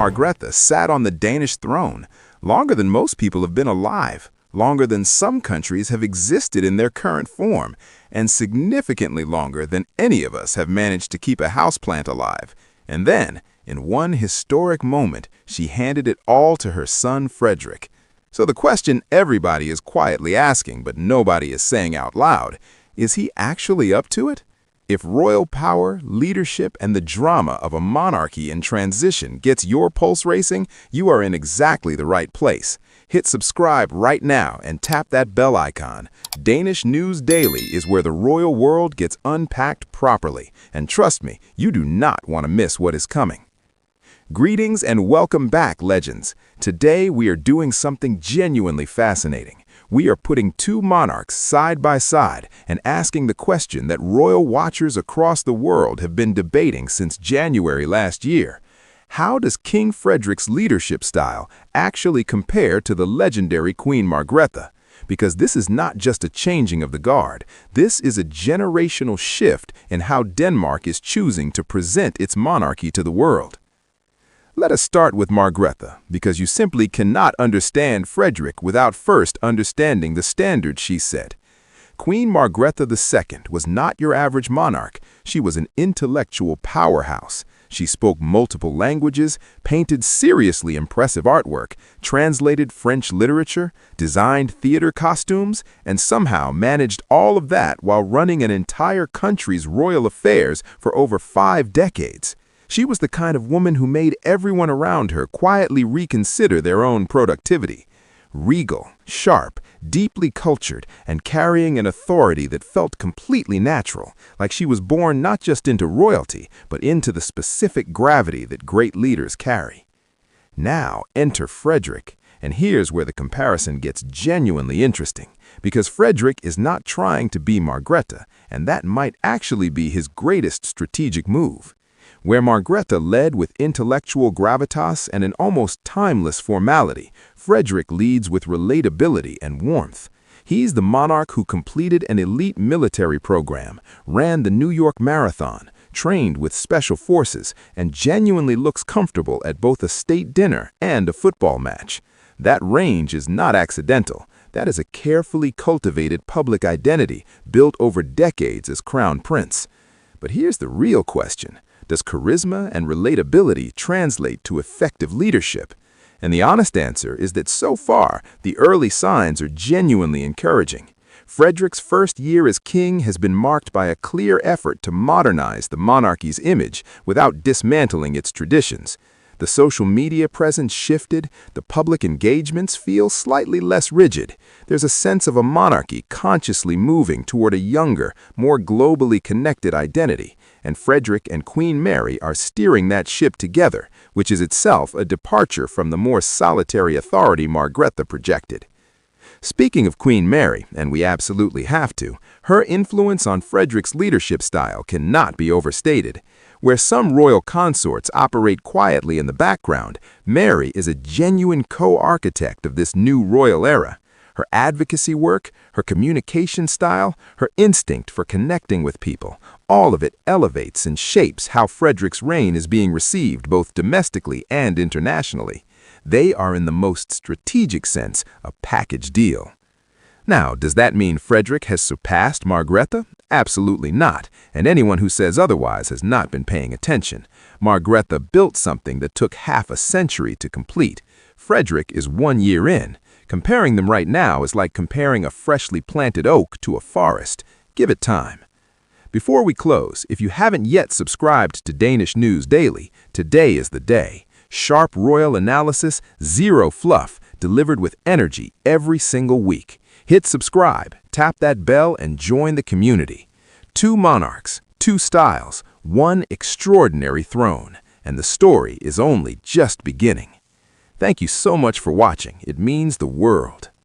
Margrethe sat on the Danish throne longer than most people have been alive, longer than some countries have existed in their current form, and significantly longer than any of us have managed to keep a houseplant alive. And then, in one historic moment, she handed it all to her son Frederik. So the question everybody is quietly asking, but nobody is saying out loud, is he actually up to it? If royal power, leadership, and the drama of a monarchy in transition gets your pulse racing, you are in exactly the right place. Hit subscribe right now and tap that bell icon. Danish News Daily is where the royal world gets unpacked properly. And trust me, you do not want to miss what is coming. Greetings and welcome back, legends. Today we are doing something genuinely fascinating. We are putting two monarchs side by side and asking the question that royal watchers across the world have been debating since January last year. How does King Frederik's leadership style actually compare to the legendary Queen Margrethe? Because this is not just a changing of the guard. This is a generational shift in how Denmark is choosing to present its monarchy to the world. Let us start with Margrethe, because you simply cannot understand Frederik without first understanding the standards she set. Queen Margrethe II was not your average monarch. She was an intellectual powerhouse. She spoke multiple languages, painted seriously impressive artwork, translated French literature, designed theater costumes, and somehow managed all of that while running an entire country's royal affairs for over 5 decades. She was the kind of woman who made everyone around her quietly reconsider their own productivity. Regal, sharp, deeply cultured, and carrying an authority that felt completely natural, like she was born not just into royalty, but into the specific gravity that great leaders carry. Now enter Frederik, and here's where the comparison gets genuinely interesting, because Frederik is not trying to be Margrethe, and that might actually be his greatest strategic move. Where Margrethe led with intellectual gravitas and an almost timeless formality, Frederik leads with relatability and warmth. He's the monarch who completed an elite military program, ran the New York Marathon, trained with special forces, and genuinely looks comfortable at both a state dinner and a football match. That range is not accidental. That is a carefully cultivated public identity built over decades as crown prince. But here's the real question. Does charisma and relatability translate to effective leadership? And the honest answer is that so far, the early signs are genuinely encouraging. Frederik's first year as king has been marked by a clear effort to modernize the monarchy's image without dismantling its traditions. The social media presence shifted, the public engagements feel slightly less rigid. There's a sense of a monarchy consciously moving toward a younger, more globally connected identity, and Frederik and Queen Mary are steering that ship together, which is itself a departure from the more solitary authority Margrethe projected. Speaking of Queen Mary, and we absolutely have to, her influence on Frederik's leadership style cannot be overstated. Where some royal consorts operate quietly in the background, Mary is a genuine co-architect of this new royal era. Her advocacy work, her communication style, her instinct for connecting with people, all of it elevates and shapes how Frederik's reign is being received both domestically and internationally. They are in the most strategic sense a package deal. Now, does that mean Frederik has surpassed Margrethe? Absolutely not, and anyone who says otherwise has not been paying attention. Margrethe built something that took half a century to complete. Frederik is 1 year in. Comparing them right now is like comparing a freshly planted oak to a forest. Give it time. Before we close, if you haven't yet subscribed to Danish News Daily, today is the day. Sharp royal analysis, zero fluff, delivered with energy every single week. Hit subscribe, tap that bell, and join the community. Two monarchs, two styles, one extraordinary throne, and the story is only just beginning. Thank you so much for watching. It means the world.